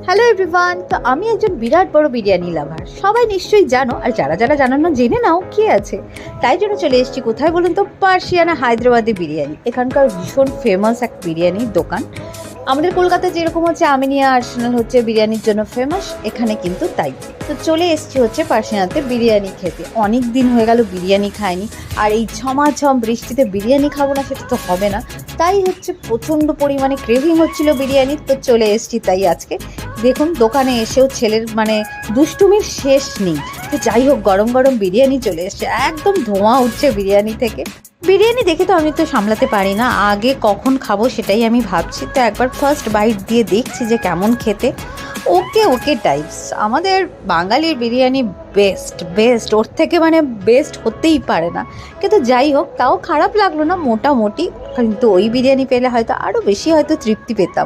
Hello everyone, তো আমি একজন বিরাট বড় বিরিয়ানি লাভার, সবাই নিশ্চয়ই জানো। আর যারা যারা জানো না, জেনে নাও কি আছে। তাই জন্য চলে এসেছি কোথায় বলুন তো, পার্সিয়ানা হায়দ্রাবাদি বিরিয়ানি। এখানকার ভীষণ ফেমাস এক বিরিয়ানির দোকান। আমাদের কলকাতায় যেরকম হচ্ছে আমিনিয়া আর্সেনাল হচ্ছে বিরিয়ানির জন্য ফেমাস, এখানে কিন্তু তাই। তো চলে এসেছি হচ্ছে পার্সিয়ানাতে বিরিয়ানি খেতে। অনেক দিন হয়ে গেল বিরিয়ানি খাইনি, আর এই ঝমাঝম বৃষ্টিতে বিরিয়ানি খাবো না সেটা তো হবে না। তাই হচ্ছে প্রচণ্ড পরিমাণে ক্রেভিং হচ্ছিল বিরিয়ানির, তো চলে এসেছি তাই আজকে। দেখুন দোকানে এসেও ছেলের দুষ্টুমির শেষ নেই। তো যাই হোক, গরম গরম বিরিয়ানি চলে এসছে, একদম ধোঁয়া উঠছে বিরিয়ানি থেকে। বিরিয়ানি দেখে তো আমি তো সামলাতে পারি না, আগে কখন খাবো সেটাই আমি ভাবছি। তো একবার ফার্স্ট বাইট দিয়ে দেখছি যে কেমন খেতে। ওকে ওকে টাইপস। আমাদের বাঙালির বিরিয়ানি বেস্ট বেস্ট, ওর থেকে বেস্ট হতেই পারে না। কিন্তু যাই হোক, তাও খারাপ লাগলো না মোটামুটি। কিন্তু ওই বিরিয়ানি পেলে হয়তো আরও বেশি হয়তো তৃপ্তি পেতাম।